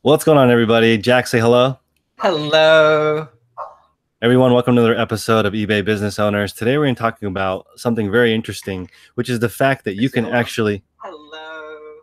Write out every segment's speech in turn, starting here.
What's going on, everybody? Jack, say hello. Hello. Everyone, welcome to another episode of eBay Business Owners. Today we're going to be talking about something very interesting, which is the fact that you can actually... Hello.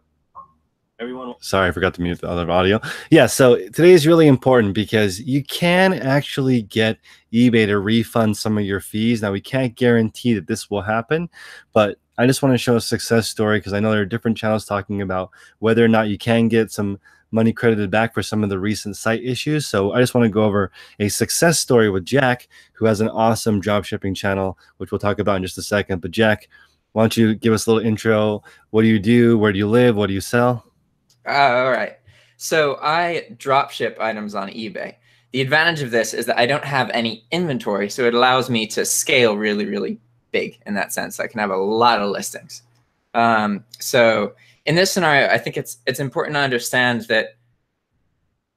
Everyone, sorry, I forgot to mute the other audio. Yeah, so today is really important because you can actually get eBay to refund some of your fees. Now, we can't guarantee that this will happen, but I just want to show a success story because I know there are different channels talking about whether or not you can get some money credited back for some of the recent site issues. So I just want to go over a success story with Jack, who has an awesome drop shipping channel, which we'll talk about in just a second. But Jack, why don't you give us a little intro? What do you do? Where do you live? What do you sell? All right. So I drop ship items on eBay. The advantage of this is that I don't have any inventory, so it allows me to scale really, really big in that sense. I can have a lot of listings. So in this scenario, I think it's important to understand that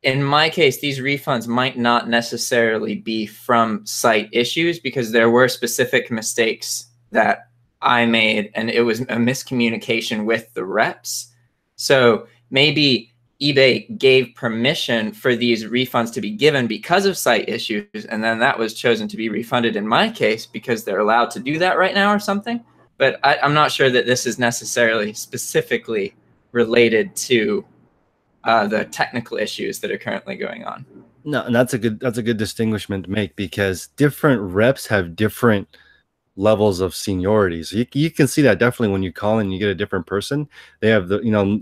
in my case, these refunds might not necessarily be from site issues because there were specific mistakes that I made, and it was a miscommunication with the reps. So maybe eBay gave permission for these refunds to be given because of site issues, and then that was chosen to be refunded in my case because they're allowed to do that right now or something. But I'm not sure that this is necessarily specifically related to the technical issues that are currently going on. No, and that's a good distinguishment to make because different reps have different levels of seniority. So you can see that definitely when you call and you get a different person. They have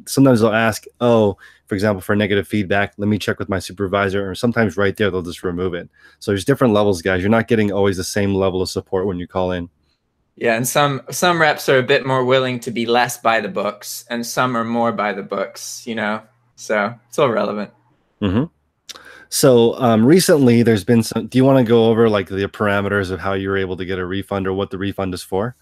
sometimes they'll ask, oh, for example, for negative feedback, let me check with my supervisor, or sometimes right there they'll just remove it. So there's different levels, guys. You're not getting always the same level of support when you call in. Yeah, and some reps are a bit more willing to be less by the books, and some are more by the books, so it's all relevant. Mm-hmm. So recently there's been some, do you want to go over like the parameters of how you're able to get a refund or what the refund is for?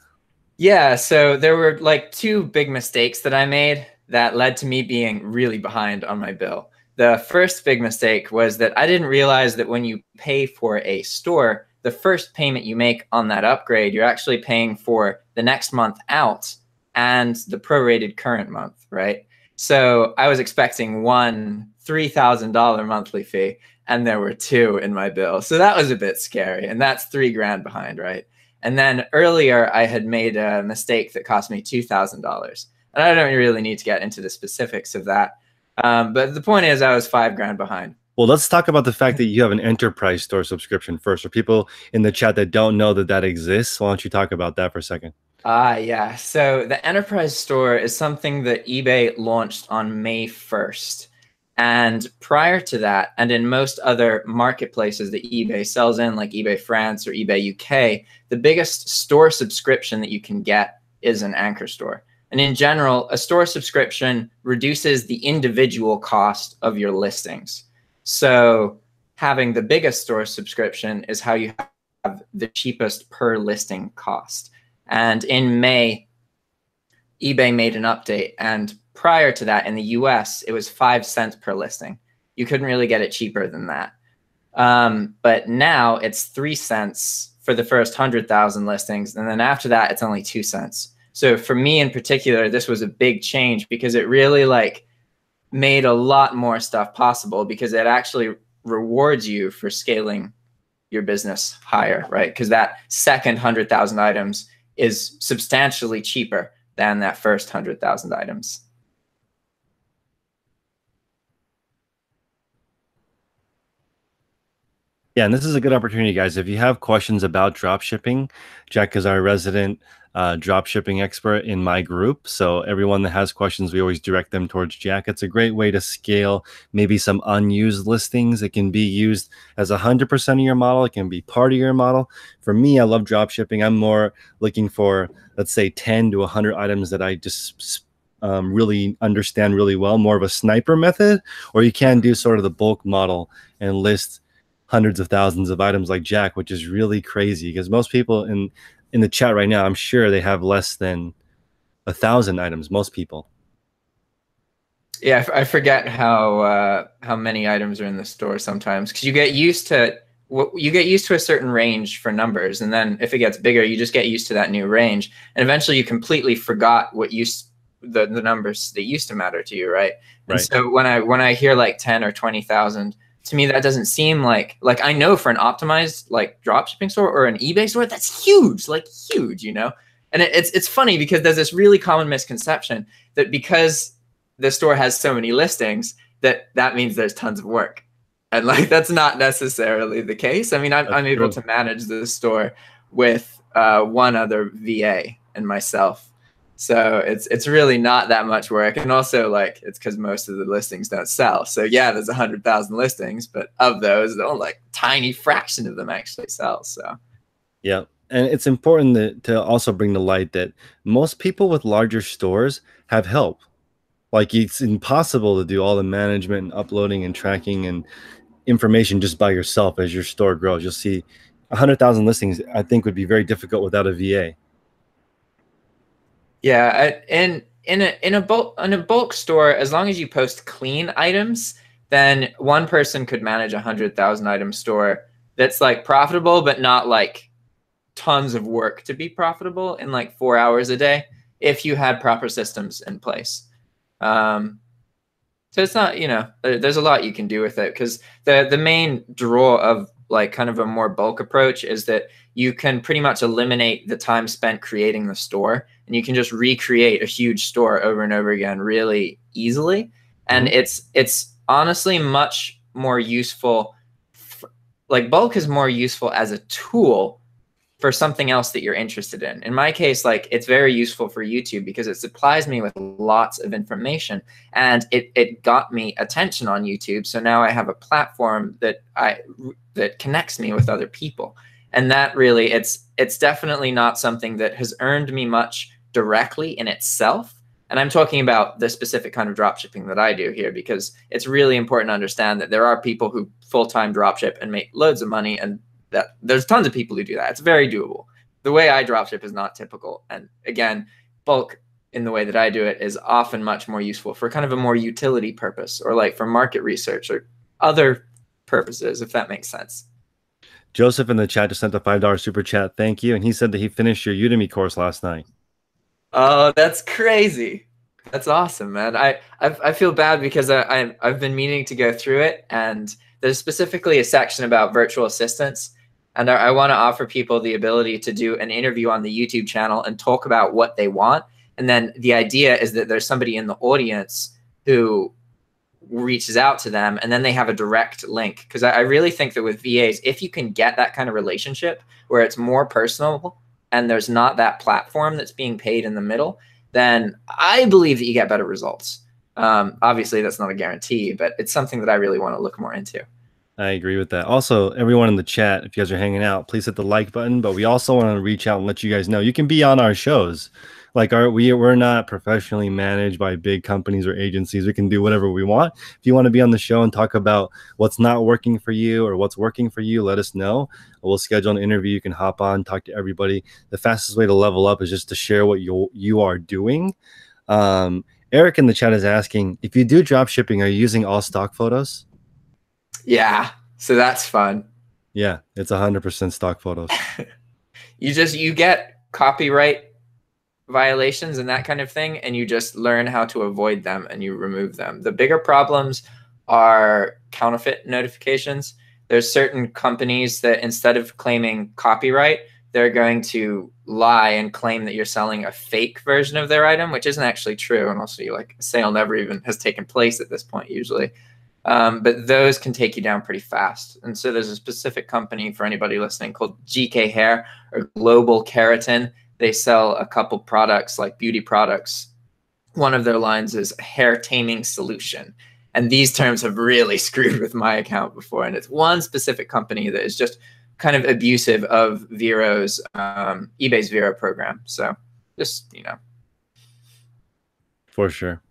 Yeah, so there were like two big mistakes that I made that led to me being really behind on my bill. The first big mistake was that I didn't realize that when you pay for a store, the first payment you make on that upgrade, you're actually paying for the next month out and the prorated current month, right? So I was expecting one $3,000 monthly fee, and there were two in my bill. So that was a bit scary, and that's $3,000 behind, right? And then earlier I had made a mistake that cost me $2,000. And I don't really need to get into the specifics of that. But the point is I was $5,000 behind. Well, let's talk about the fact that you have an enterprise store subscription first. For people in the chat that don't know that that exists, why don't you talk about that for a second? Yeah. So the enterprise store is something that eBay launched on May 1st. And prior to that, and in most other marketplaces that eBay sells in, like eBay France or eBay UK, the biggest store subscription that you can get is an anchor store. And in general, a store subscription reduces the individual cost of your listings. So having the biggest store subscription is how you have the cheapest per listing cost. And in May, eBay made an update, and prior to that in the US, it was 5 cents per listing. You couldn't really get it cheaper than that. But now it's 3 cents for the first 100,000 listings. And then after that, it's only 2 cents. So for me in particular, this was a big change because it really made a lot more stuff possible because it actually rewards you for scaling your business higher, right? Because that second 100,000 items is substantially cheaper than that first 100,000 items. Yeah, and this is a good opportunity, guys. If you have questions about drop shipping, Jack is our resident drop shipping expert in my group. So everyone that has questions, we always direct them towards Jack. It's a great way to scale maybe some unused listings. It can be used as 100% of your model. It can be part of your model. For me, I love drop shipping. I'm more looking for, let's say, 10 to 100 items that I just really understand really well, more of a sniper method, or you can do sort of the bulk model and list hundreds of thousands of items like Jack, which is really crazy because most people in the chat right now, I'm sure they have less than 1,000 items, most people. Yeah, I forget how many items are in the store sometimes because you get used to a certain range for numbers, and then if it gets bigger, you just get used to that new range, and eventually you completely forgot what the numbers that used to matter to you, right? And Right. so when I hear like 10 or 20,000, to me that doesn't seem like I know for an optimized like dropshipping store or an eBay store, that's huge, like huge, you know? And it's funny because there's this really common misconception that because the store has so many listings, that means there's tons of work. And like that's not necessarily the case. I mean, I'm able to manage the store with one other VA and myself. So it's really not that much work. And also like it's because most of the listings don't sell. So yeah, there's 100,000 listings, but of those, only like tiny fraction of them actually sell. So yeah. And it's important to also bring to light that most people with larger stores have help. Like it's impossible to do all the management and uploading and tracking and information just by yourself as your store grows. You'll see 100,000 listings, I think, would be very difficult without a VA. yeah, in a bulk store, as long as you post clean items, then one person could manage 100,000 item store that's like profitable, but not like tons of work to be profitable in like 4 hours a day if you had proper systems in place. So it's not, there's a lot you can do with it because the main draw of like kind of a more bulk approach is that you can pretty much eliminate the time spent creating the store and you can just recreate a huge store over and over again really easily. And it's honestly much more useful. Like bulk is more useful as a tool for something else that you're interested in. In my case, like it's very useful for YouTube because it supplies me with lots of information and it got me attention on YouTube. So now I have a platform that connects me with other people. And that really, it's definitely not something that has earned me much directly in itself. And I'm talking about the specific kind of dropshipping that I do here because it's really important to understand that there are people who full-time dropship and make loads of money, and that there's tons of people who do that. It's very doable. The way I dropship is not typical. And again, bulk in the way that I do it is often much more useful for kind of a more utility purpose or like for market research or other purposes, if that makes sense. Joseph in the chat just sent a $5 super chat. Thank you. And he said that he finished your Udemy course last night. Oh, that's crazy. That's awesome, man. I feel bad because I've been meaning to go through it, and there's specifically a section about virtual assistants. And I want to offer people the ability to do an interview on the YouTube channel and talk about what they want. And then the idea is that there's somebody in the audience who reaches out to them and then they have a direct link. Because I really think that with VAs, if you can get that kind of relationship where it's more personal and there's not that platform that's being paid in the middle, then I believe that you get better results. Obviously, that's not a guarantee, but it's something that I really want to look more into. I agree with that. Also, everyone in the chat, if you guys are hanging out, please hit the like button. But we also want to reach out and let you guys know you can be on our shows. Like we're not professionally managed by big companies or agencies. We can do whatever we want. If you want to be on the show and talk about what's not working for you or what's working for you, let us know. We'll schedule an interview. You can hop on, talk to everybody. The fastest way to level up is just to share what you are doing. Eric in the chat is asking, if you do drop shipping, are you using all stock photos? Yeah, so that's fun. Yeah, it's 100% stock photos. You get copyright violations and that kind of thing, and you just learn how to avoid them and you remove them. The bigger problems are counterfeit notifications. There's certain companies that instead of claiming copyright, they're going to lie and claim that you're selling a fake version of their item, which isn't actually true. And also, like, a sale never even has taken place at this point usually. But those can take you down pretty fast. And so there's a specific company for anybody listening called GK Hair or Global Keratin. They sell a couple products like beauty products. One of their lines is hair taming solution. And these terms have really screwed with my account before. And it's one specific company that is just kind of abusive of Vero's, eBay's Vero program. So just, For sure.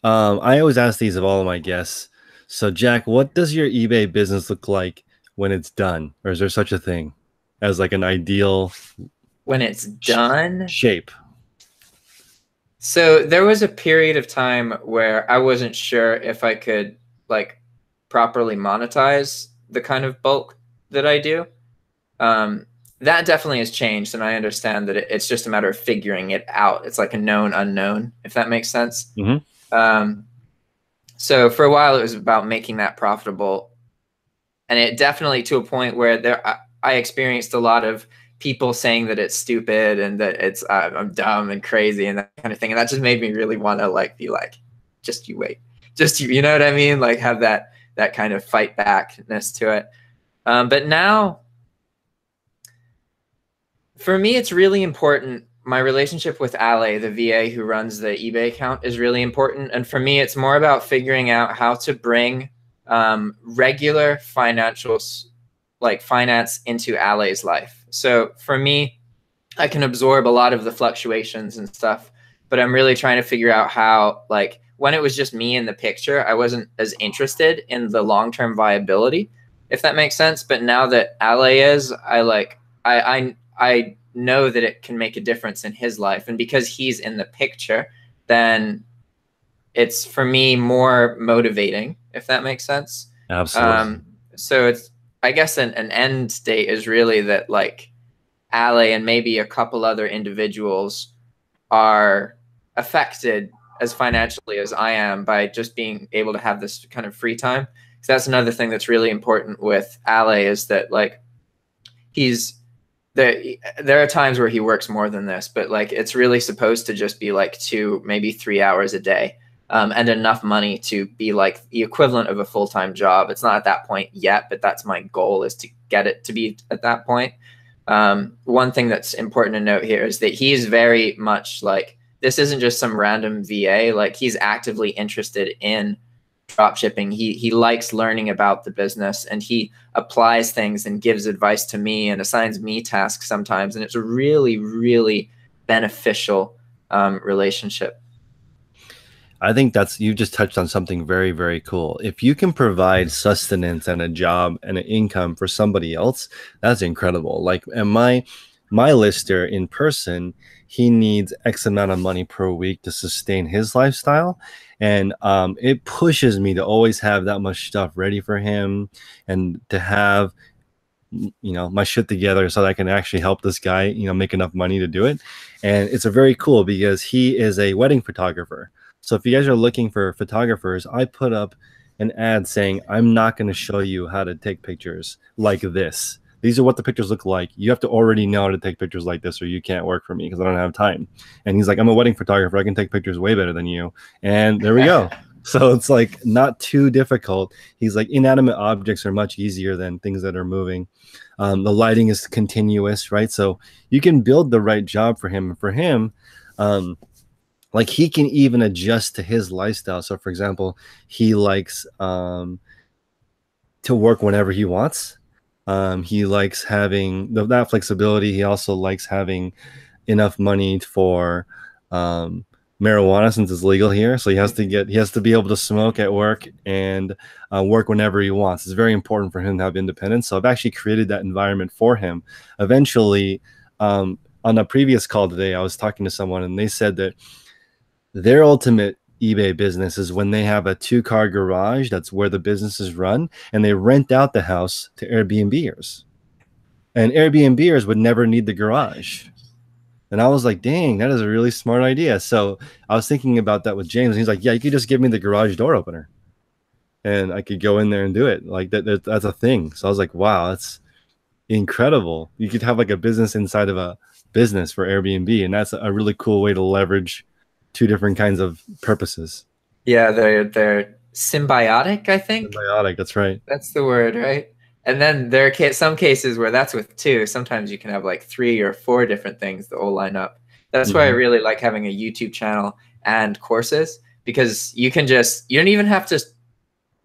I always ask these of all of my guests. So, Jack, what does your eBay business look like when it's done? Or is there such a thing as like an ideal when it's done shape? So there was a period of time where I wasn't sure if I could like properly monetize the kind of bulk that I do. that definitely has changed, and I understand that it's just a matter of figuring it out. It's like a known unknown, if that makes sense. Mm-hmm. Um, so for a while, it was about making that profitable, and it definitely to a point where I experienced a lot of people saying that it's stupid and that it's I'm dumb and crazy and that kind of thing, and that just made me really want to like be like, just you wait, just you know what I mean, like have that kind of fight backness to it. But now, for me, it's really important. My relationship with Ale, the VA who runs the eBay account, is really important. And for me, it's more about figuring out how to bring regular financials, like finance, into Ale's life. So for me, I can absorb a lot of the fluctuations and stuff, but I'm really trying to figure out how, like, when it was just me in the picture, I wasn't as interested in the long-term viability, if that makes sense. But now that Ale is, I know that it can make a difference in his life, and because he's in the picture, then it's for me more motivating, if that makes sense. Absolutely. So it's, I guess, an end state is really that like Ale and maybe a couple other individuals are affected as financially as I am by just being able to have this kind of free time. So that's another thing that's really important with Ale, is that like he's there are times where he works more than this, but like it's really supposed to just be like 2, maybe 3 hours a day, and enough money to be like the equivalent of a full-time job. It's not at that point yet, but that's my goal, is to get it to be at that point. One thing that's important to note here is that he's very much like, this isn't just some random VA. Like he's actively interested in drop shipping. He likes learning about the business, and he applies things and gives advice to me and assigns me tasks sometimes. And it's a really, really beneficial relationship. I think you just touched on something very, very cool. If you can provide sustenance and a job and an income for somebody else, that's incredible. Like, and my lister in person, he needs X amount of money per week to sustain his lifestyle. And it pushes me to always have that much stuff ready for him, and to have, my shit together so that I can actually help this guy, make enough money to do it. And it's a very cool, because he is a wedding photographer. So if you guys are looking for photographers, I put up an ad saying, I'm not going to show you how to take pictures like this. These are what the pictures look like. You have to already know how to take pictures like this, or you can't work for me because I don't have time. And he's like, I'm a wedding photographer. I can take pictures way better than you. And there we go. So it's like not too difficult. He's like, inanimate objects are much easier than things that are moving. The lighting is continuous, right? So you can build the right job for him. For him, like he can even adjust to his lifestyle. So for example, he likes to work whenever he wants. He likes having that flexibility. He also likes having enough money for marijuana, since it's legal here. So he has to be able to smoke at work and work whenever he wants. It's very important for him to have independence. So I've actually created that environment for him. Eventually, on a previous call today, I was talking to someone, and they said that their ultimate eBay business is when they have a 2-car garage. That's where the business is run, and they rent out the house to Airbnbers. And Airbnbers would never need the garage. And I was like, dang, that is a really smart idea. So I was thinking about that with James, and he's like, yeah, you could just give me the garage door opener, and I could go in there and do it. Like that's a thing. So I was like, wow, that's incredible. You could have like a business inside of a business for Airbnb, and that's a really cool way to leverage 2 different kinds of purposes. Yeah, they're symbiotic, I think. Symbiotic, that's right. That's the word, right? And then there are some cases where that's with 2. Sometimes you can have like 3 or 4 different things that all line up. That's why I really like having a YouTube channel and courses, because you don't even have to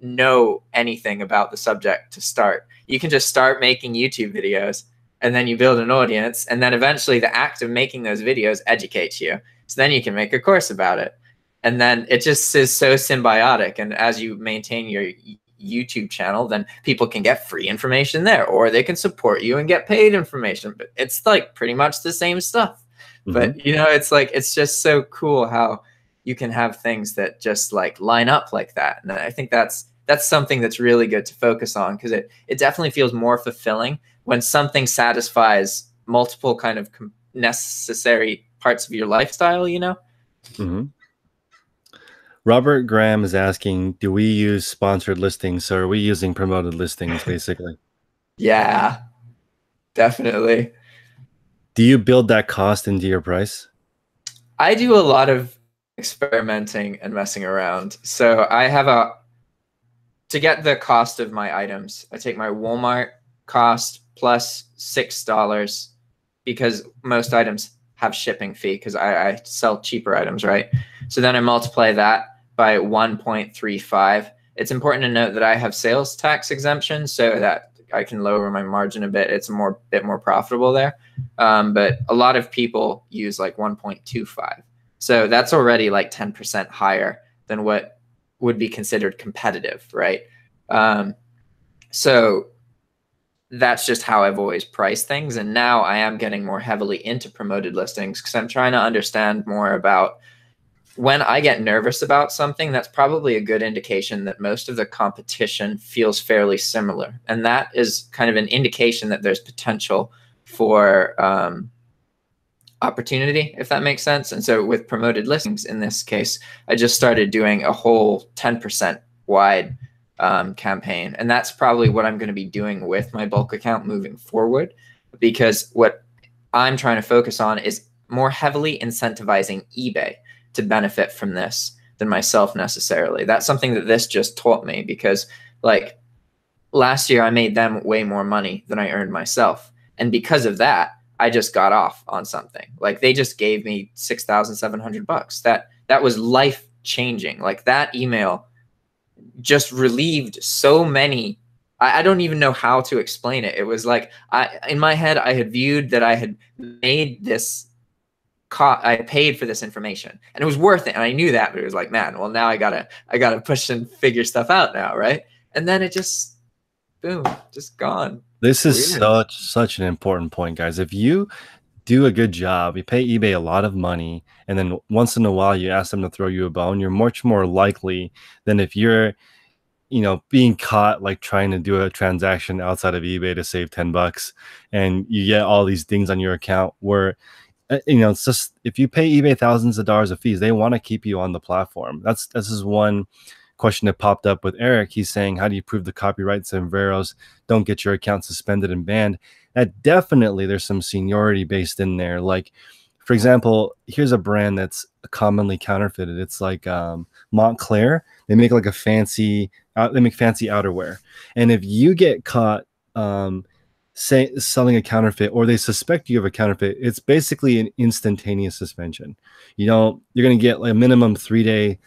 know anything about the subject to start. You can just start making YouTube videos, and then you build an audience, and then eventually the act of making those videos educates you. So then you can make a course about it. And then it just is so symbiotic. And as you maintain your YouTube channel, then people can get free information there, or they can support you and get paid information. But it's like pretty much the same stuff. But it's like, it's just so cool how you can have things that just like line up like that. And I think that's that's something that's really good to focus on, because it definitely feels more fulfilling when something satisfies multiple kind of necessary parts of your lifestyle, you know? Mm-hmm. Robert Graham is asking, do we use sponsored listings? So are we using promoted listings, basically? Yeah, definitely. Do you build that cost into your price? I do a lot of experimenting and messing around. So I have to get the cost of my items, I take my Walmart cost plus $6, because most items have shipping fee, because I sell cheaper items, right? So then I multiply that by 1.35. It's important to note that I have sales tax exemption, so that I can lower my margin a bit. It's a bit more profitable there. But a lot of people use like 1.25. So that's already like 10% higher than what would be considered competitive, right? So that's just how I've always priced things. And now I am getting more heavily into promoted listings, because I'm trying to understand more about, when I get nervous about something, that's probably a good indication that most of the competition feels fairly similar. And that is kind of an indication that there's potential for opportunity, if that makes sense. And so with promoted listings in this case, I just started doing a whole 10% wide campaign. And that's probably what I'm going to be doing with my bulk account moving forward, because what I'm trying to focus on is more heavily incentivizing eBay to benefit from this than myself necessarily. That's something that this just taught me, because like last year I made them way more money than I earned myself. And because of that, I just got off on something. Like they just gave me $6,700. That was life changing. Like that email just relieved so many. I don't even know how to explain it. It was like, in my head, I had viewed that I had made this, I paid for this information and it was worth it. And I knew that, but it was like, man, well now I gotta push and figure stuff out now. Right. And then it just, boom, just gone. This is such an important point, guys. If you do a good job, you pay eBay a lot of money, and then once in a while you ask them to throw you a bone, you're much more likely than if you're, being caught like trying to do a transaction outside of eBay to save $10, and you get all these things on your account where, it's just, if you pay eBay thousands of dollars of fees, they want to keep you on the platform. This is one question that popped up with Eric. He's saying, how do you prove the copyrights and Veros don't get your account suspended and banned? That definitely, there's some seniority based in there. Like, for example, here's a brand that's commonly counterfeited. It's like Montclair. They make like fancy outerwear. And if you get caught selling a counterfeit, or they suspect you have a counterfeit, it's basically an instantaneous suspension. You're going to get like a minimum 3-day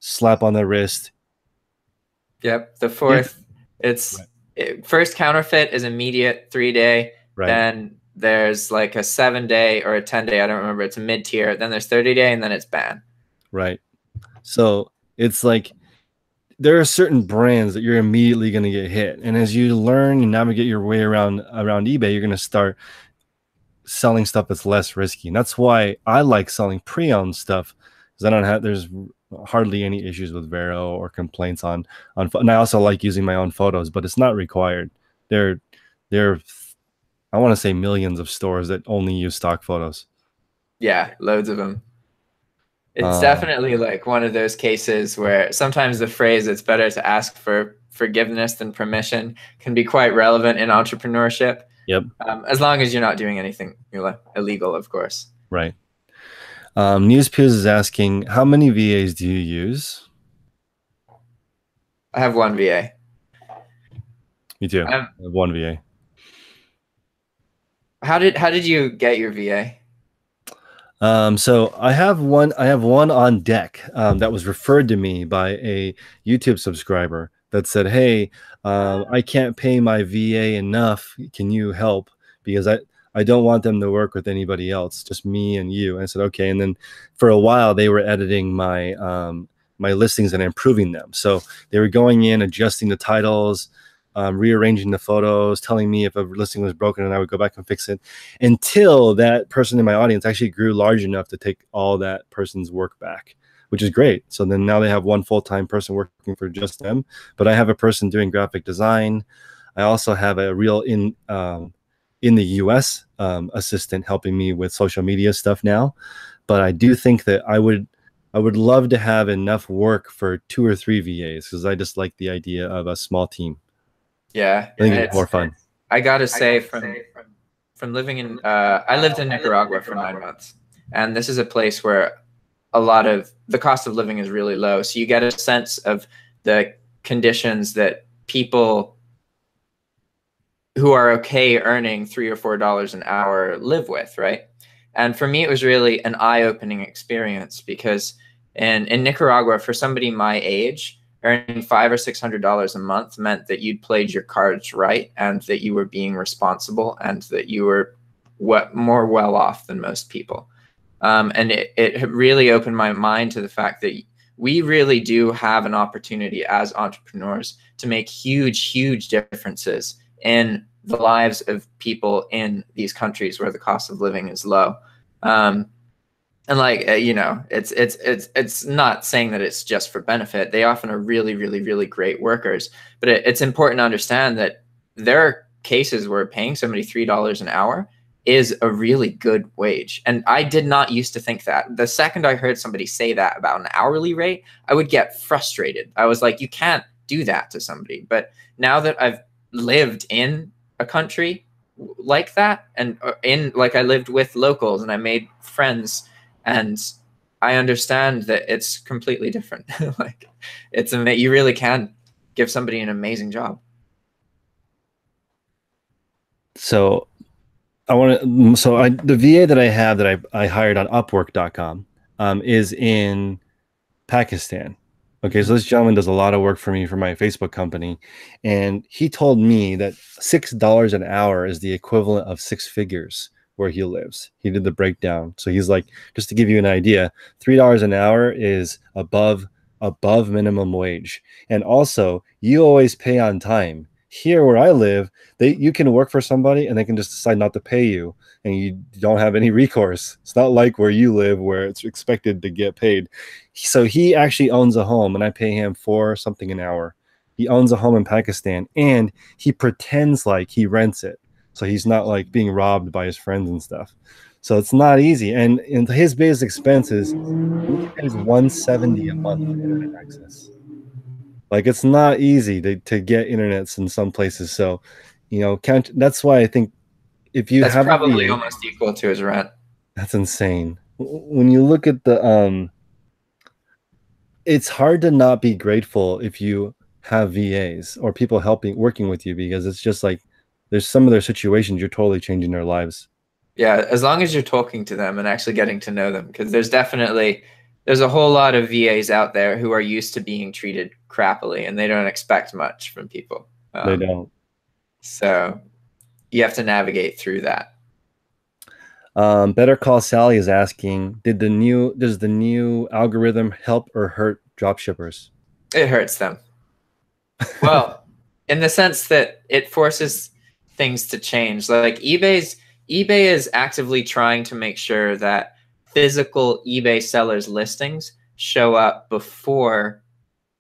slap on the wrist. Yep. The fourth, first counterfeit is immediate 3-day. Right. Then there's like a 7-day or a 10-day. I don't remember. It's a mid-tier. Then there's 30-day, and then it's ban. Right. So it's like there are certain brands that you're immediately going to get hit. And as you learn and navigate your way around eBay, you're going to start selling stuff that's less risky. And that's why I like selling pre-owned stuff, because there's hardly any issues with Vero or complaints on, and I also like using my own photos, but it's not required. There I want to say millions of stores that only use stock photos. Yeah, loads of them. It's definitely like one of those cases where sometimes the phrase, it's better to ask for forgiveness than permission, can be quite relevant in entrepreneurship. Yep. As long as you're not doing anything illegal, of course. Right. Newspews is asking, how many VAs do you use? I have one VA. Me too. I have one VA. How did you get your VA? So I have one on deck that was referred to me by a YouTube subscriber that said, hey, I can't pay my VA enough. Can you help? Because I don't want them to work with anybody else, just me and you. And I said, okay. And then for a while they were editing my my listings and improving them. So they were going in, adjusting the titles, rearranging the photos, telling me if a listing was broken, and I would go back and fix it, until that person in my audience actually grew large enough to take all that person's work back. which is great. So then now they have one full-time person working for just them, but I have a person doing graphic design. I also have a real in the US assistant helping me with social media stuff now. But I do think that I would love to have enough work for 2 or 3 VAs because I just like the idea of a small team. Yeah, I think it's more fun. I gotta say, from living in I lived in Nicaragua for 9 months, and this is a place where a lot of the cost of living is really low. So you get a sense of the conditions that people who are okay earning $3 or $4 an hour live with, right? And for me, it was really an eye-opening experience because in Nicaragua, for somebody my age, earning $500 or $600 a month meant that you'd played your cards right and that you were being responsible and that you were more well off than most people. And it really opened my mind to the fact that we really do have an opportunity as entrepreneurs to make huge, huge differences in the lives of people in these countries where the cost of living is low. And like, you know, it's not saying that it's just for benefit. They often are really, really, really great workers, but it's important to understand that there are cases where paying somebody $3 an hour is a really good wage. And I did not used to think that. The second I heard somebody say that about an hourly rate, I would get frustrated. I was like, you can't do that to somebody. But now that I've lived in a country like that, and like I lived with locals and I made friends, and I understand that it's completely different. Like you really can give somebody an amazing job. So the VA that I have that I hired on Upwork.com is in Pakistan. Okay, so this gentleman does a lot of work for me for my Facebook company, and he told me that $6 an hour is the equivalent of 6 figures where he lives. He did the breakdown. So he's like, just to give you an idea, $3 an hour is above minimum wage. And also, you always pay on time. Here where I live, you can work for somebody and they can just decide not to pay you and you don't have any recourse. It's not like where you live where it's expected to get paid. So he actually owns a home and I pay him for something an hour. He owns a home in Pakistan and he pretends like he rents it. So he's not like being robbed by his friends and stuff. So it's not easy. And his biggest expenses, he pays $170 a month for internet access. Like it's not easy to get internets in some places. So, you know, that's why I think if you that's have probably almost equal to his rent. That's insane. When you look at it's hard to not be grateful if you have VAs or people working with you, because it's just like there's some of their situations you're totally changing their lives. Yeah, as long as you're talking to them and actually getting to know them, because there's a whole lot of VAs out there who are used to being treated crappily and they don't expect much from people. They don't. So you have to navigate through that. Better Call Sally is asking, does the new algorithm help or hurt drop shippers? It hurts them. Well, in the sense that it forces things to change. Like eBay is actively trying to make sure that physical eBay sellers listings show up before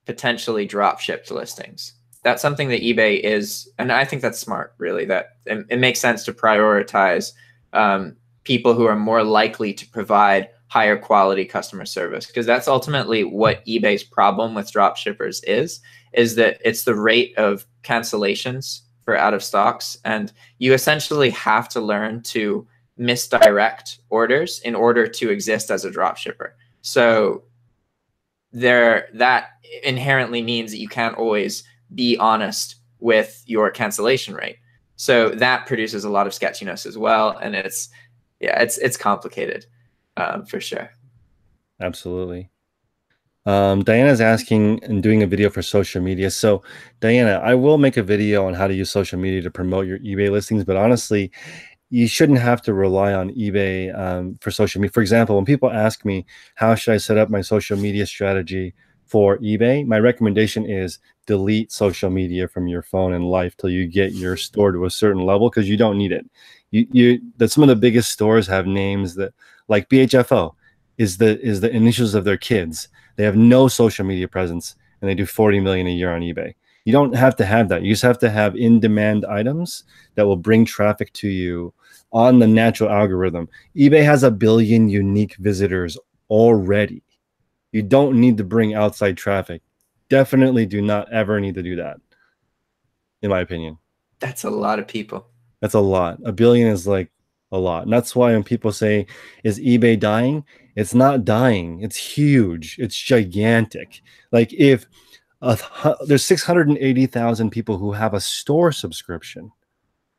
potentially drop shipped listings. That's something that eBay is, and I think that's smart, really, that it makes sense to prioritize people who are more likely to provide higher quality customer service, because that's ultimately what eBay's problem with drop shippers is that it's the rate of cancellations for out of stocks. And you essentially have to learn to misdirect orders in order to exist as a drop shipper. So that inherently means that you can't always be honest with your cancellation rate. So that produces a lot of sketchiness as well. And it's complicated for sure. Absolutely. Diana's asking and doing a video for social media. So Diana, I will make a video on how to use social media to promote your eBay listings, but honestly, you shouldn't have to rely on eBay for social media. For example, when people ask me, how should I set up my social media strategy for eBay? My recommendation is delete social media from your phone and life till you get your store to a certain level, because you don't need it. That some of the biggest stores have names that, like BHFO. is the initials of their kids. They have no social media presence, and they do 40 million a year on eBay. You don't have to have that. You just have to have in-demand items that will bring traffic to you on the natural algorithm. eBay has 1 billion unique visitors already. You don't need to bring outside traffic. Definitely do not ever need to do that, in my opinion. That's a lot of people. That's a lot. 1 billion is like a lot. And that's why when people say, is eBay dying? It's not dying. It's huge. It's gigantic. Like if there's 680,000 people who have a store subscription.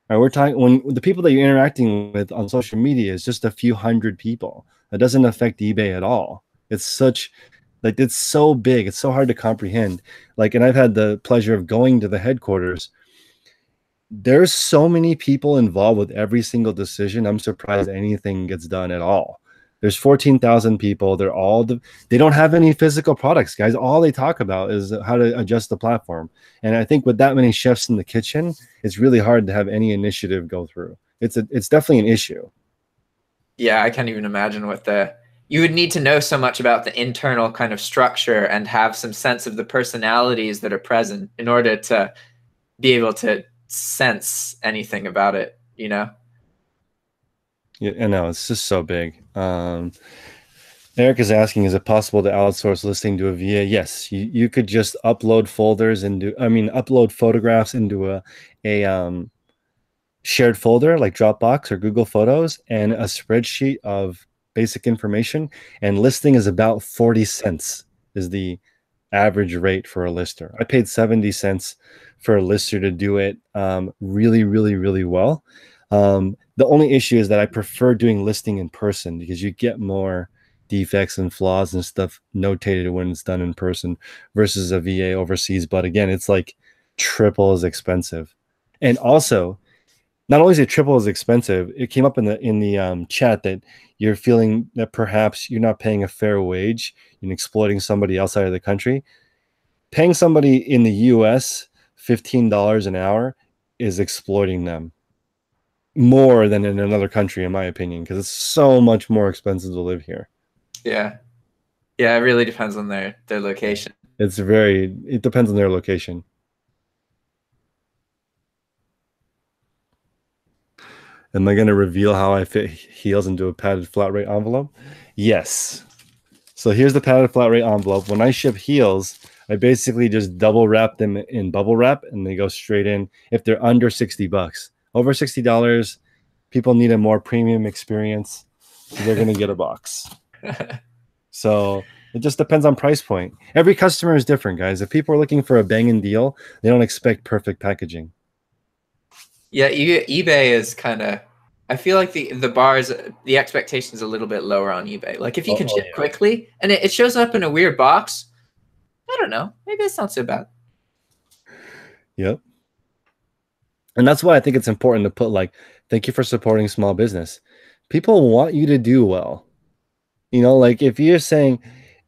Right, we're talking when the people that you're interacting with on social media is just a few hundred people. That doesn't affect eBay at all. It's such like it's so big. It's so hard to comprehend. Like, and I've had the pleasure of going to the headquarters. There's so many people involved with every single decision. I'm surprised anything gets done at all. There's 14,000 people. They don't have any physical products, guys. All they talk about is how to adjust the platform. And I think with that many chefs in the kitchen, it's really hard to have any initiative go through. It's definitely an issue. Yeah, I can't even imagine you would need to know so much about the internal kind of structure and have some sense of the personalities that are present in order to be able to sense anything about it, you know? Yeah, I know it's just so big. Eric is asking, is it possible to outsource listing to a VA? Yes, you could just upload upload photographs into a shared folder like Dropbox or Google Photos and a spreadsheet of basic information. And listing is about 40 cents is the average rate for a lister. I paid 70 cents for a lister to do it really, really, really well. The only issue is that I prefer doing listing in person because you get more defects and flaws and stuff notated when it's done in person versus a VA overseas. But again, it's like triple as expensive. And also, not only is it triple as expensive, it came up in the chat that you're feeling that perhaps you're not paying a fair wage and exploiting somebody outside of the country. Paying somebody in the US $15 an hour is exploiting them more than in another country, in my opinion, because it's so much more expensive to live here. Yeah. Yeah, it really depends on their location. It depends on their location. Am I going to reveal how I fit heels into a padded flat rate envelope? Yes. So here's the padded flat rate envelope. When I ship heels, I basically just double wrap them in bubble wrap and they go straight in if they're under $60. Over $60, people need a more premium experience. So they're going to get a box. So it just depends on price point. Every customer is different, guys. If people are looking for a banging deal, they don't expect perfect packaging. Yeah, eBay is kind of, I feel like the expectation is a little bit lower on eBay. Like if you can ship quickly and it shows up in a weird box, I don't know, maybe it's not so bad. Yep. And that's why I think it's important to put like, thank you for supporting small business. People want you to do well. You know, like if you're saying,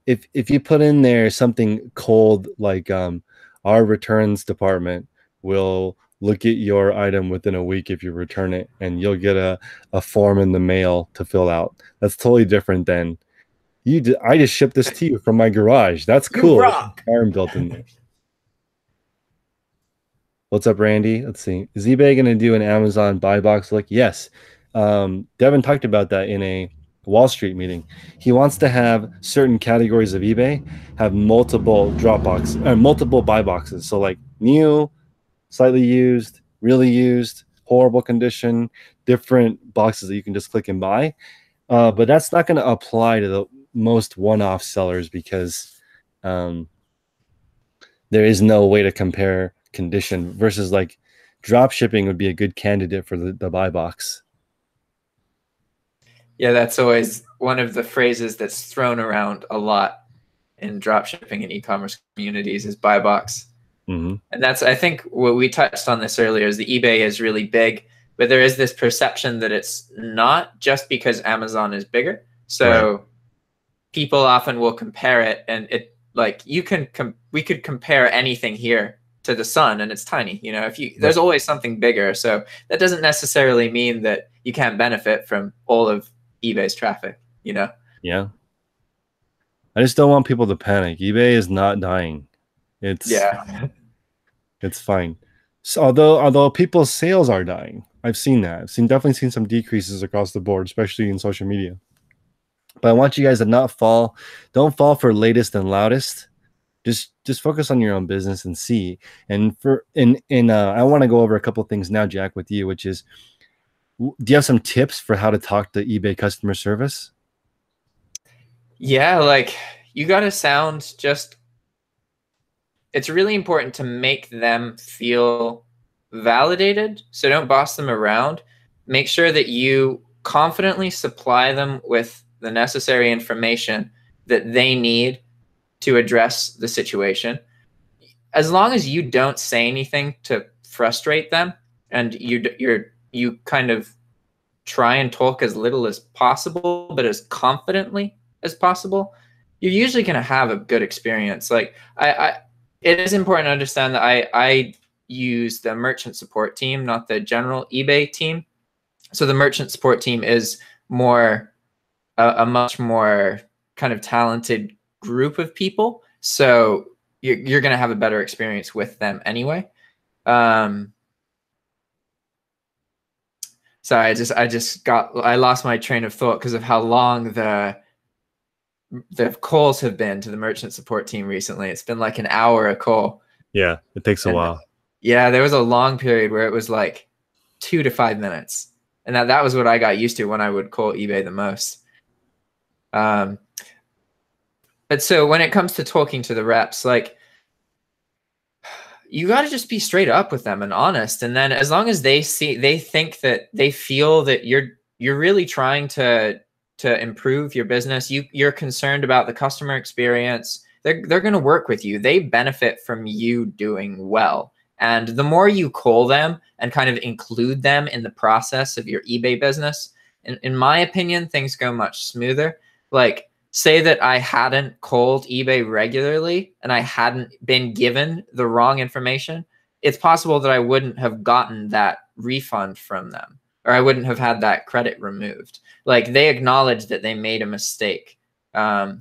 if you put in there something cold, like our returns department will look at your item within a week if you return it, and you'll get a form in the mail to fill out. That's totally different than I just shipped this to you from my garage. That's cool. You rock. Farm built in there. What's up, Randy? Let's see. Is eBay going to do an Amazon buy box look? Yes. Devin talked about that in a Wall Street meeting. He wants to have certain categories of eBay have multiple multiple buy boxes. So like new, slightly used, really used, horrible condition, different boxes that you can just click and buy. But that's not going to apply to the most one-off sellers because there is no way to compare condition versus like drop shipping would be a good candidate for the buy box. Yeah, that's always one of the phrases that's thrown around a lot in drop shipping and e-commerce communities is buy box. Mm-hmm. And that's, I think what we touched on this earlier is the eBay is really big, but there is this perception that it's not just because Amazon is bigger. So right. People often will compare it, and it like we could compare anything here to the sun and it's tiny, you know, there's always something bigger. So that doesn't necessarily mean that you can't benefit from all of eBay's traffic, you know? Yeah. I just don't want people to panic. eBay is not dying. It's Yeah. it's fine. So although people's sales are dying, I've seen that. Definitely seen some decreases across the board, especially in social media. But I want you guys to not fall. Don't fall for latest and loudest. Just focus on your own business and see. And for in I want to go over a couple things now, Jack, with you, which is, do you have some tips for how to talk to eBay customer service? Yeah, like you got to sound just, it's really important to make them feel validated. So don't boss them around. Make sure that you confidently supply them with the necessary information that they need to address the situation. As long as you don't say anything to frustrate them, and you kind of try and talk as little as possible, but as confidently as possible, you're usually going to have a good experience. Like it is important to understand that I use the merchant support team, not the general eBay team. So the merchant support team is more a much more kind of talented group of people. So you're going to have a better experience with them anyway. Sorry, I lost my train of thought because of how long the calls have been to the merchant support team recently. It's been like an hour a call. Yeah, it takes a And while. yeah, there was a long period where it was like 2 to 5 minutes. And that was what I got used to when I would call eBay the most. But so when it comes to talking to the reps, like you got to just be straight up with them and honest. And then as long as they think that they feel that you're really trying to improve your business, you're concerned about the customer experience, they're going to work with you. They benefit from you doing well. And the more you call them and kind of include them in the process of your eBay business, in my opinion, things go much smoother. Like, say that I hadn't called eBay regularly and I hadn't been given the wrong information, it's possible that I wouldn't have gotten that refund from them, or I wouldn't have had that credit removed. Like, they acknowledged that they made a mistake. So,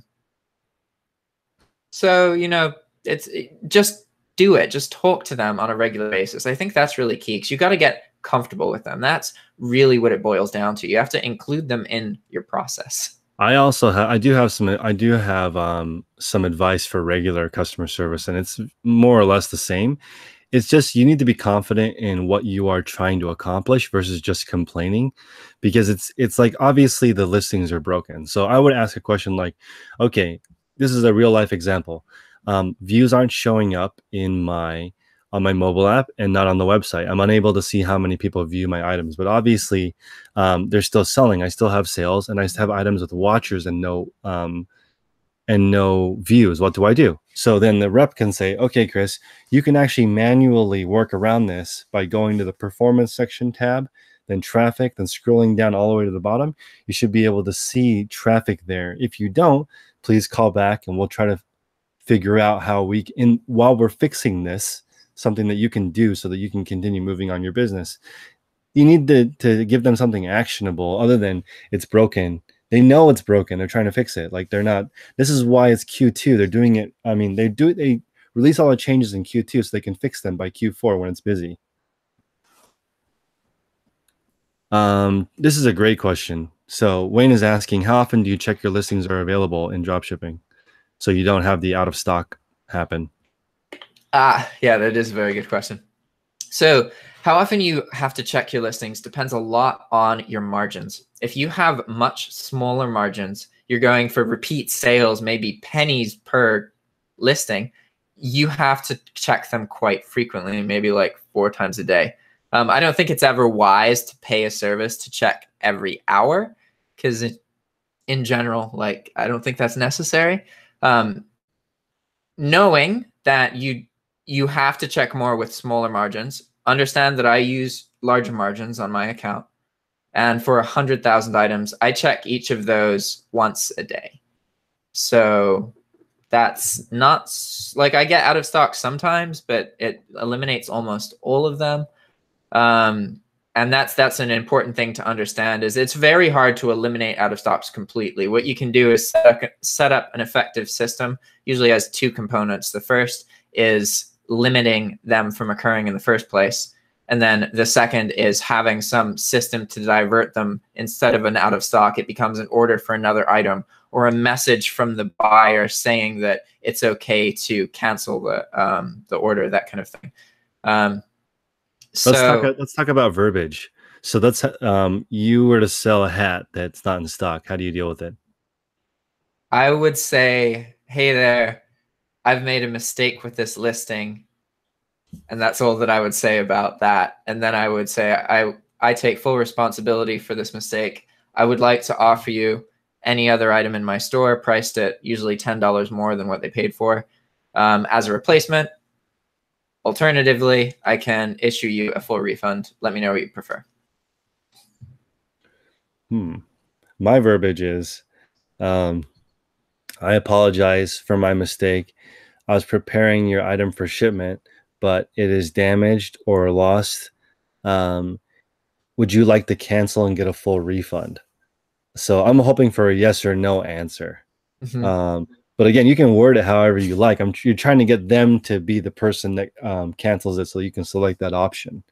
just do it. Just talk to them on a regular basis. I think that's really key, because you got to get comfortable with them. That's really what it boils down to. You have to include them in your process. I do have some advice for regular customer service, and it's more or less the same. It's just, you need to be confident in what you are trying to accomplish versus just complaining, because it's like, obviously the listings are broken. So I would ask a question like, okay, this is a real life example. Views aren't showing up on my mobile app and not on the website. I'm unable to see how many people view my items, but obviously they're still selling. I still have sales, and I still have items with watchers and no views. What do I do? So then the rep can say, okay, Chris, you can actually manually work around this by going to the performance section tab, then traffic, then scrolling down all the way to the bottom. You should be able to see traffic there. If you don't, please call back and we'll try to figure out how while we're fixing this, something that you can do so that you can continue moving on your business. You need to give them something actionable other than it's broken. They know it's broken. They're trying to fix it. Like, they're not, this is why it's Q2. They're doing it. I mean, they release all the changes in Q2 so they can fix them by Q4 when it's busy. This is a great question. So Wayne is asking, how often do you check your listings are available in dropshipping so you don't have the out of stock happen? Yeah, that is a very good question. So how often you have to check your listings depends a lot on your margins. If you have much smaller margins, you're going for repeat sales, maybe pennies per listing, you have to check them quite frequently, maybe like 4 times a day. I don't think it's ever wise to pay a service to check every hour, because in general, like, I don't think that's necessary. Knowing that you have to check more with smaller margins, understand that I use larger margins on my account. And for 100,000 items, I check each of those once a day. So that's not like, I get out of stock sometimes, but it eliminates almost all of them. And that's an important thing to understand, is it's very hard to eliminate out of stocks completely. What you can do is set up an effective system, usually has two components. The first is limiting them from occurring in the first place. And then the second is having some system to divert them. Instead of an out of stock, it becomes an order for another item, or a message from the buyer saying that it's okay to cancel the order, that kind of thing. Let's talk about verbiage. So that's you were to sell a hat that's not in stock. How do you deal with it? I would say, hey there, I've made a mistake with this listing. And that's all that I would say about that. And then I would say, I take full responsibility for this mistake. I would like to offer you any other item in my store priced at usually $10 more than what they paid for as a replacement. Alternatively, I can issue you a full refund. Let me know what you prefer. My verbiage is, I apologize for my mistake. I was preparing your item for shipment, but it is damaged or lost. Would you like to cancel and get a full refund? So I'm hoping for a yes or no answer. But again, you can word it however you like. You're trying to get them to be the person that cancels it, so you can select that option.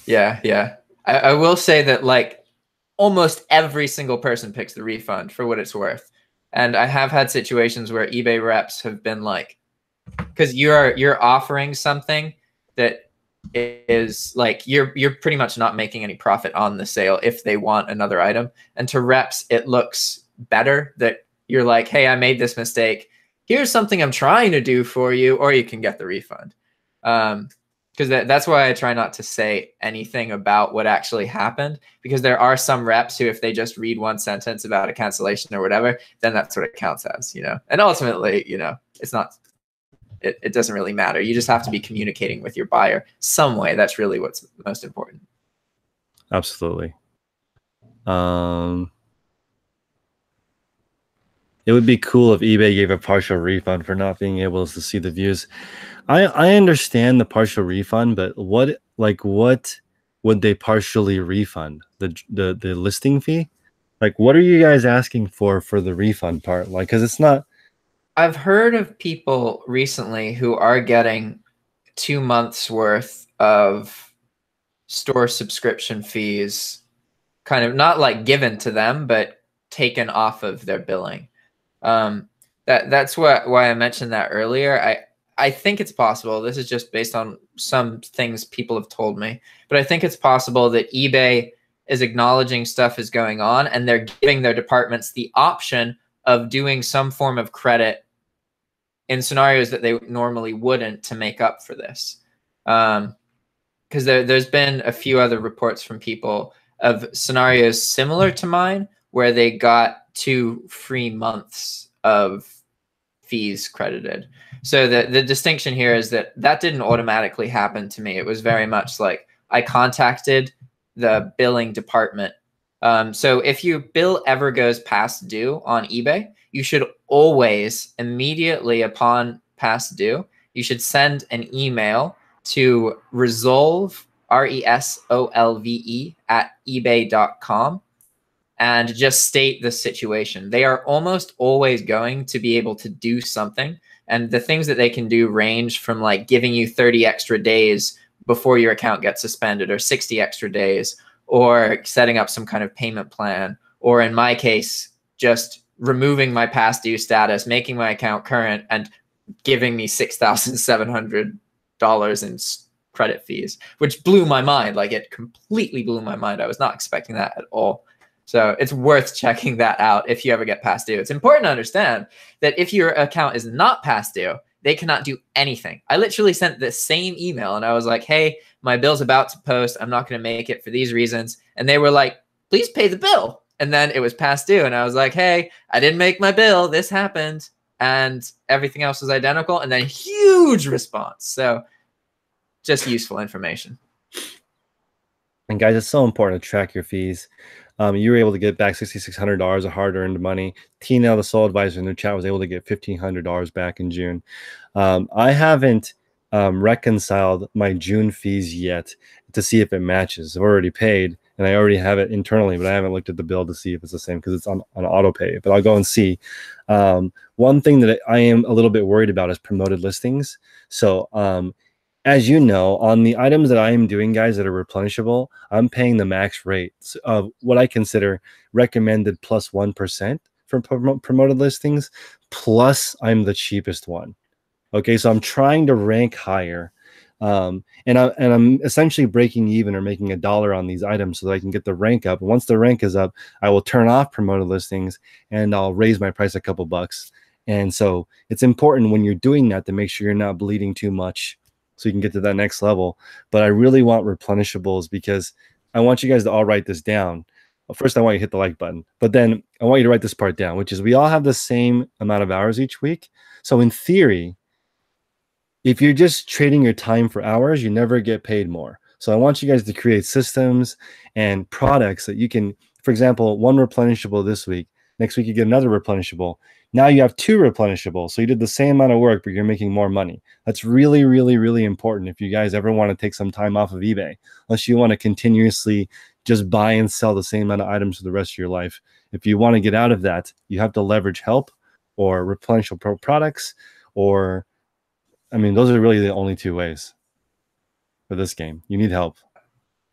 Yeah. I will say that, like, almost every single person picks the refund for what it's worth. And I have had situations where eBay reps have been like, because you're offering something that is like, you're pretty much not making any profit on the sale if they want another item. And to reps, it looks better that you're like, hey, I made this mistake. Here's something I'm trying to do for you, or you can get the refund. Because that's why I try not to say anything about what actually happened, because there are some reps who, if they just read one sentence about a cancellation or whatever, then that's what it counts as, you know. And ultimately, you know, it's not, it doesn't really matter. You just have to be communicating with your buyer some way. That's really what's most important. Absolutely. It would be cool if eBay gave a partial refund for not being able to see the views. I understand the partial refund, but what would they partially refund? The listing fee? Like, what are you guys asking for the refund part? Like, because it's not. I've heard of people recently who are getting 2 months worth of store subscription fees, kind of not like given to them, but taken off of their billing. That's why I mentioned that earlier. I think it's possible. This is just based on some things people have told me, but I think it's possible that eBay is acknowledging stuff is going on, and they're giving their departments the option of doing some form of credit in scenarios that they normally wouldn't, to make up for this. Because there's been a few other reports from people of scenarios similar to mine where they got 2 free months of fees credited. So the distinction here is that didn't automatically happen to me. It was very much like I contacted the billing department. So if your bill ever goes past due on eBay, you should always, immediately upon past due, you should send an email to resolve, RESOLVE, at ebay.com, and just state the situation. They are almost always going to be able to do something. And the things that they can do range from like giving you 30 extra days before your account gets suspended, or 60 extra days, or setting up some kind of payment plan, or in my case, just removing my past due status, making my account current, and giving me $6,700 in credit fees, which blew my mind. Like, it completely blew my mind. I was not expecting that at all. So it's worth checking that out if you ever get past due. It's important to understand that if your account is not past due, they cannot do anything. I literally sent the same email and I was like, hey, my bill's about to post. I'm not going to make it for these reasons. And they were like, please pay the bill. And then it was past due. And I was like, hey, I didn't make my bill. This happened. And everything else was identical. And then huge response. So just useful information. And guys, it's so important to track your fees. You were able to get back $6,600 of hard-earned money. Tina, the sole advisor in the chat, was able to get $1,500 back in June. I haven't reconciled my June fees yet to see if it matches. I've already paid and I already have it internally, but I haven't looked at the bill to see if it's the same because it's on auto pay. But I'll go and see. One thing that I am a little bit worried about is promoted listings. So as you know, on the items that I am doing, guys, that are replenishable, I'm paying the max rate of what I consider recommended plus 1% for promoted listings. Plus, I'm the cheapest one. Okay, so I'm trying to rank higher, and I'm essentially breaking even or making $1 on these items so that I can get the rank up. And once the rank is up, I will turn off promoted listings and I'll raise my price a couple bucks. And so it's important when you're doing that to make sure you're not bleeding too much, so you can get to that next level. But I really want replenishables because I want you guys to all write this down. Well, first, I want you to hit the like button, but then I want you to write this part down, which is we all have the same amount of hours each week. So in theory, if you're just trading your time for hours, you never get paid more. So I want you guys to create systems and products that you can, for example, one replenishable this week. Next week, you get another replenishable. Now you have two replenishable. So you did the same amount of work, but you're making more money. That's really, really, really important if you guys ever want to take some time off of eBay, unless you want to continuously just buy and sell the same amount of items for the rest of your life. If you want to get out of that, you have to leverage help or replenishable products, or I mean, those are really the only two ways for this game. You need help.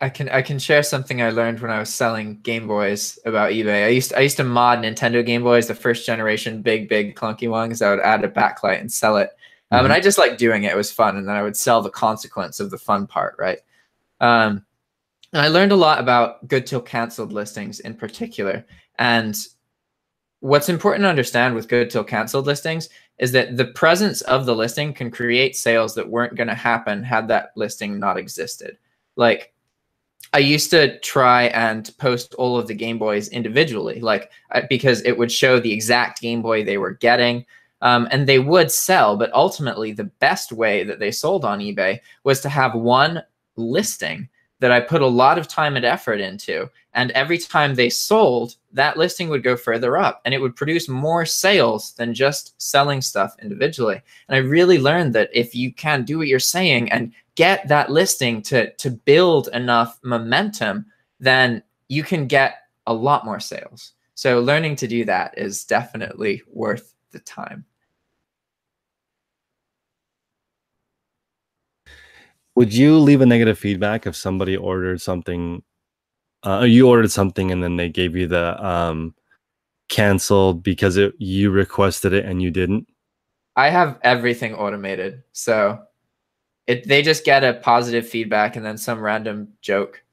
I can share something I learned when I was selling Game Boys about eBay. I used to mod Nintendo Game Boys, the first generation, big clunky ones. I would add a backlight and sell it, and I just liked doing it. It was fun, and then I would sell the consequence of the fun part, right? And I learned a lot about good till canceled listings in particular. And what's important to understand with good till canceled listings is that the presence of the listing can create sales that weren't going to happen had that listing not existed. Like, I used to try and post all of the Game Boys individually, like because it would show the exact Game Boy they were getting, and they would sell. But ultimately, the best way that they sold on eBay was to have one listing that I put a lot of time and effort into. And every time they sold, that listing would go further up and it would produce more sales than just selling stuff individually. And I really learned that if you can do what you're saying and get that listing to build enough momentum, then you can get a lot more sales. So learning to do that is definitely worth the time. Would you leave a negative feedback if somebody ordered something, you ordered something and then they gave you the canceled because you requested it and you didn't? I have everything automated, so they just get a positive feedback and then some random joke.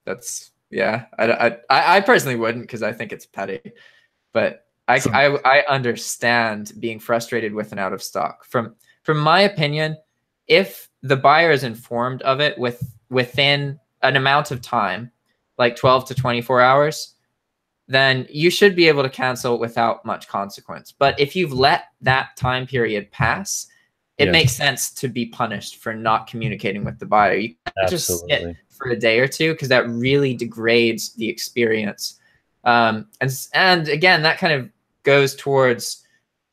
That's, yeah. I personally wouldn't, because I think it's petty, but I understand being frustrated with an out of stock. From my opinion, if the buyer is informed of it within an amount of time, like 12 to 24 hours, then you should be able to cancel without much consequence. But if you've let that time period pass, it makes sense to be punished for not communicating with the buyer. You can't just sit for a day or two, because that really degrades the experience. And again, that kind of goes towards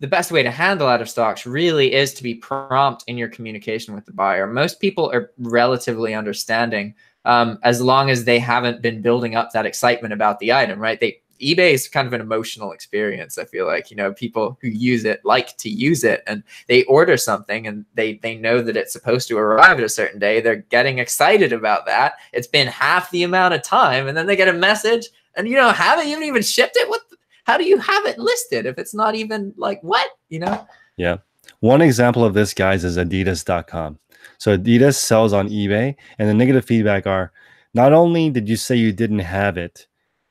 the best way to handle out of stocks really is to be prompt in your communication with the buyer. Most people are relatively understanding, as long as they haven't been building up that excitement about the item, right? eBay is kind of an emotional experience. I feel like, people who use it like to use it, and they order something and they know that it's supposed to arrive at a certain day. They're getting excited about that. It's been half the amount of time, and then they get a message and you don't have it. You haven't even shipped it. How do you have it listed if it's not even like what, Yeah. One example of this, guys, is Adidas.com. So Adidas sells on eBay, and the negative feedback are, not only did you say you didn't have it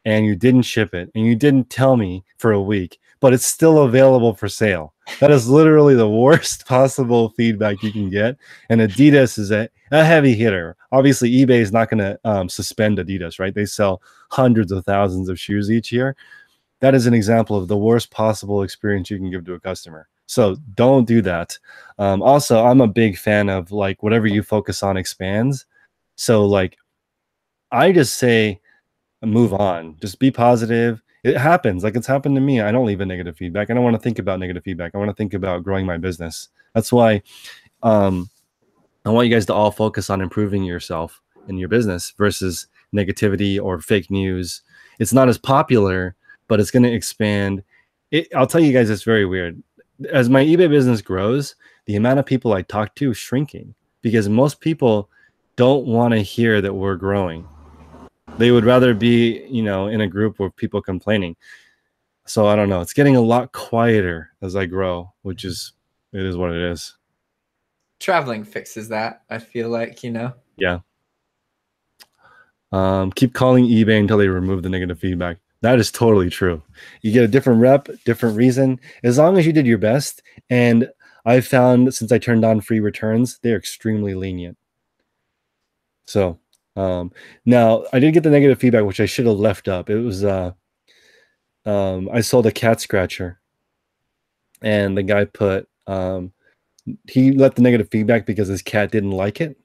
and you didn't ship it and you didn't tell me for a week, but it's still available for sale. That is literally the worst possible feedback you can get. And Adidas is a heavy hitter. Obviously, eBay is not going to suspend Adidas, right? They sell hundreds of thousands of shoes each year. That is an example of the worst possible experience you can give to a customer. So don't do that. Also, I'm a big fan of, like, whatever you focus on expands. So, like, I just say move on. Just be positive. It happens. Like, it's happened to me. I don't leave a negative feedback. I don't want to think about negative feedback. I want to think about growing my business. That's why I want you guys to all focus on improving yourself and your business versus negativity or fake news. It's not as popular, but it's going to expand. I'll tell you guys, it's very weird. As my eBay business grows, the amount of people I talk to is shrinking because most people don't want to hear that we're growing. They would rather be, in a group with people complaining. So I don't know. It's getting a lot quieter as I grow, it is what it is. Traveling fixes that, I feel like, Yeah. Keep calling eBay until they remove the negative feedback. That is totally true. You get a different rep, different reason. As long as you did your best. And I've found since I turned on free returns, they're extremely lenient. So now I did get the negative feedback, which I should have left up. It was I sold a cat scratcher, and the guy put he left the negative feedback because his cat didn't like it.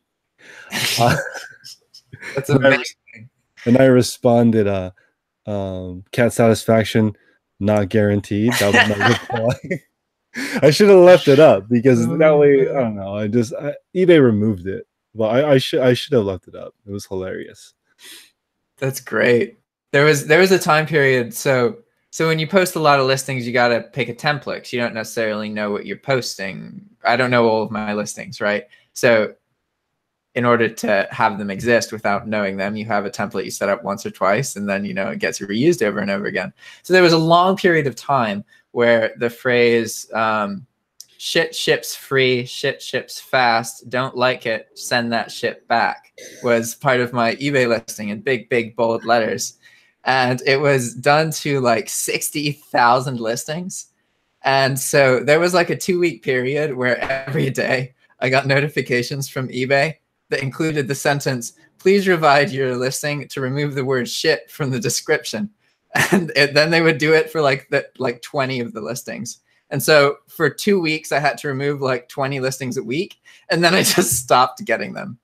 That's amazing. And I responded, cat satisfaction not guaranteed. That was my reply. I should have left it up because that way, I don't know. eBay removed it, but I should have left it up. It was hilarious. That's great. There was a time period. So when you post a lot of listings, you got to pick a template 'cause you don't necessarily know what you're posting. I don't know all of my listings, right? So in order to have them exist without knowing them, you have a template you set up once or twice, and then, it gets reused over and over again. So there was a long period of time where the phrase, shit ships free, shit ships fast, don't like it, send that shit back, was part of my eBay listing in big, big, bold letters. And it was done to like 60,000 listings. And so there was like a 2-week period where every day I got notifications from eBay that included the sentence, please revise your listing to remove the word shit from the description. And then they would do it for like 20 of the listings. And so for 2 weeks, I had to remove like 20 listings a week. And then I just stopped getting them,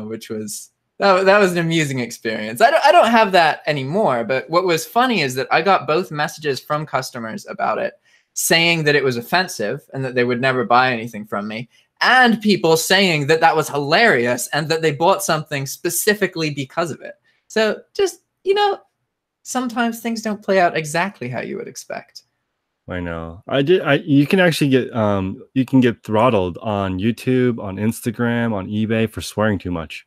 which was, that was an amusing experience. I don't have that anymore. But what was funny is that I got both messages from customers about it, saying that it was offensive and that they would never buy anything from me, and people saying that that was hilarious and that they bought something specifically because of it. So just, sometimes things don't play out exactly how you would expect. I know. You can actually get throttled on YouTube, on Instagram, on eBay for swearing too much.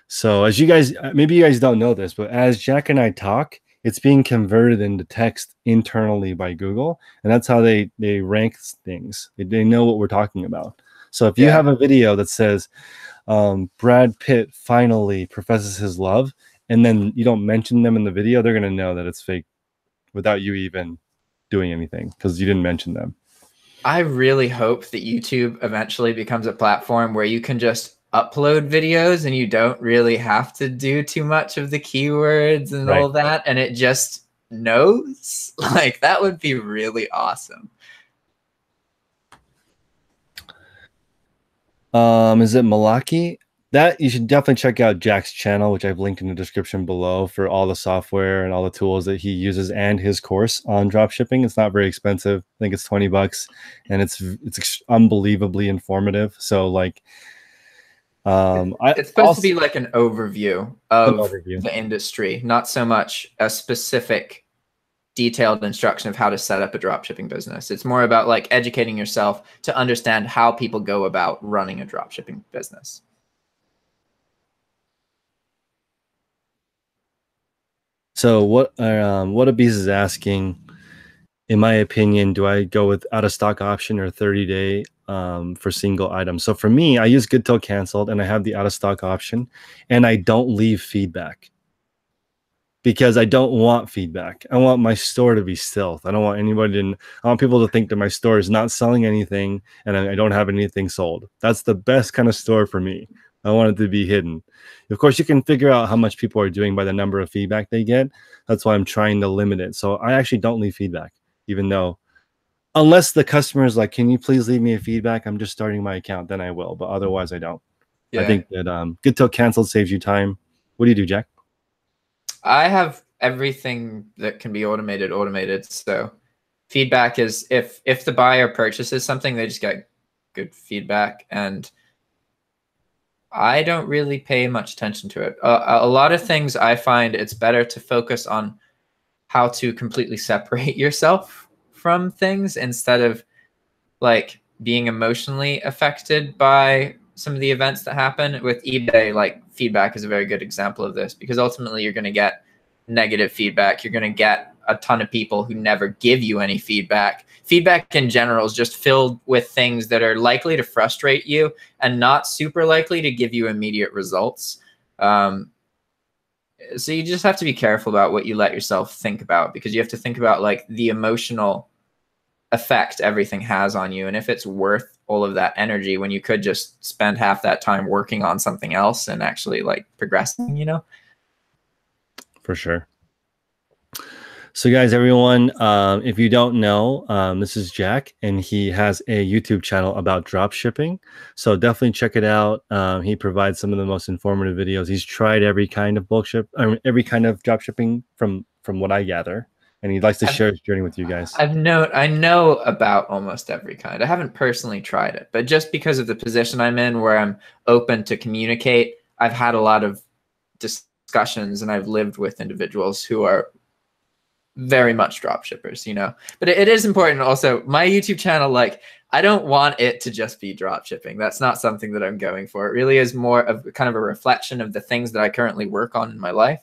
So as you guys, maybe you guys don't know this, but as Jack and I talk, it's being converted into text internally by Google, and that's how they rank things. They know what we're talking about. So if you have a video that says Brad Pitt finally professes his love, and then you don't mention them in the video, they're going to know that it's fake without you even doing anything because you didn't mention them. I really hope that YouTube eventually becomes a platform where you can just upload videos and you don't really have to do too much of the keywords and all that, and it just knows. Like, that would be really awesome. Is it Malaki? That you should definitely check out Jack's channel, which I've linked in the description below, for all the software and all the tools that he uses and his course on drop shipping. It's not very expensive. I think it's $20, and it's unbelievably informative. So like, it's supposed to be like an overview of the industry, not so much a specific detailed instruction of how to set up a dropshipping business. It's more about like educating yourself to understand how people go about running a dropshipping business. So what Abis is asking, in my opinion, do I go with out of stock option or 30-day for single items? So for me, I use good till canceled, and I have the out of stock option, and I don't leave feedback because I don't want feedback. I want my store to be stealth. I don't want I want people to think that my store is not selling anything and I don't have anything sold. That's the best kind of store for me. I want it to be hidden. Of course, you can figure out how much people are doing by the number of feedback they get. That's why I'm trying to limit it. So I actually don't leave feedback, even though, unless the customer is like, can you please leave me a feedback? I'm just starting my account. Then I will, but otherwise I don't. Yeah. I think that good till canceled saves you time. What do you do, Jack? I have everything that can be automated. So feedback is if the buyer purchases something, they just get good feedback. And I don't really pay much attention to it. A lot of things I find it's better to focus on how to completely separate yourself from things instead of like being emotionally affected by some of the events that happen. With eBay, like feedback is a very good example of this, because ultimately you're going to get negative feedback. You're going to get a ton of people who never give you any feedback. Feedback in general is just filled with things that are likely to frustrate you and not super likely to give you immediate results. So you just have to be careful about what you let yourself think about, because you have to think about like the emotional effect everything has on you, and if it's worth all of that energy when you could just spend half that time working on something else and actually like progressing, you know? For sure. So, guys, everyone, if you don't know, this is Jack, and he has a YouTube channel about drop shipping. So definitely check it out. He provides some of the most informative videos. He's tried every kind of bulk ship, every kind of drop shipping from what I gather, and he likes to share his journey with you guys. I know about almost every kind. I haven't personally tried it, but just because of the position I'm in, where I'm open to communicate, I've had a lot of discussions, and I've lived with individuals who are very much drop shippers, you know. But it is important also, my YouTube channel, like, I don't want it to just be drop shipping. That's not something that I'm going for. It really is more of kind of a reflection of the things that I currently work on in my life.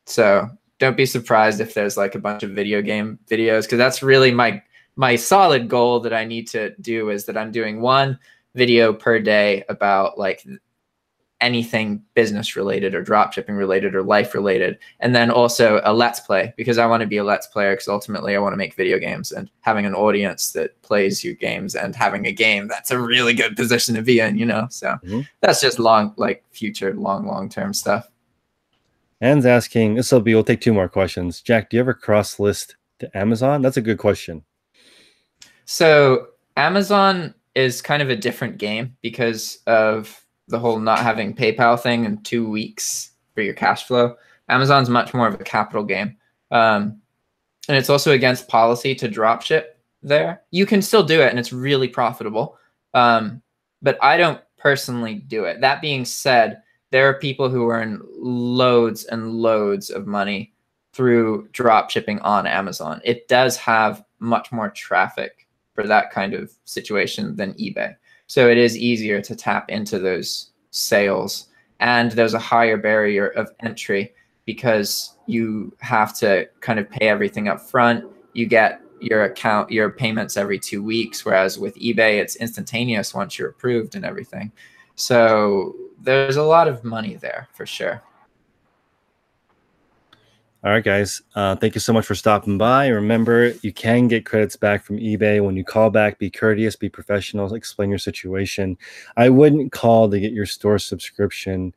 So don't be surprised if there's like a bunch of video game videos, because that's really my solid goal that I need to do, is that I'm doing one video per day about like anything business related or drop shipping related or life related, and then also a let's play, because I want to be a let's player, because ultimately I want to make video games, and having an audience that plays your games and having a game, that's a really good position to be in, you know. So that's just future long term stuff. Anne's asking, we'll take two more questions. Jack, do you ever cross list to Amazon? That's a good question. So Amazon is kind of a different game because of the whole not having PayPal thing in 2 weeks for your cash flow. Amazon's much more of a capital game. And it's also against policy to drop ship there. You can still do it, and it's really profitable. But I don't personally do it. That being said, there are people who earn loads and loads of money through drop shipping on Amazon. It does have much more traffic for that kind of situation than eBay. So it is easier to tap into those sales, and there's a higher barrier of entry because you have to kind of pay everything up front. You get your payments every 2 weeks, whereas with eBay, it's instantaneous once you're approved and everything. So there's a lot of money there for sure. All right, guys. Thank you so much for stopping by. Remember, you can get credits back from eBay. When you call back, be courteous, be professional, explain your situation. I wouldn't call to get your store subscription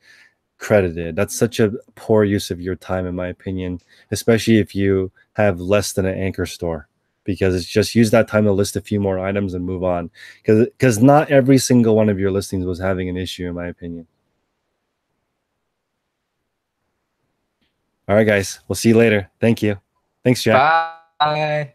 credited. That's such a poor use of your time, in my opinion, especially if you have less than an anchor store, because it's just use that time to list a few more items and move on, because not every single one of your listings was having an issue, in my opinion. All right, guys. We'll see you later. Thank you. Thanks, Jack. Bye.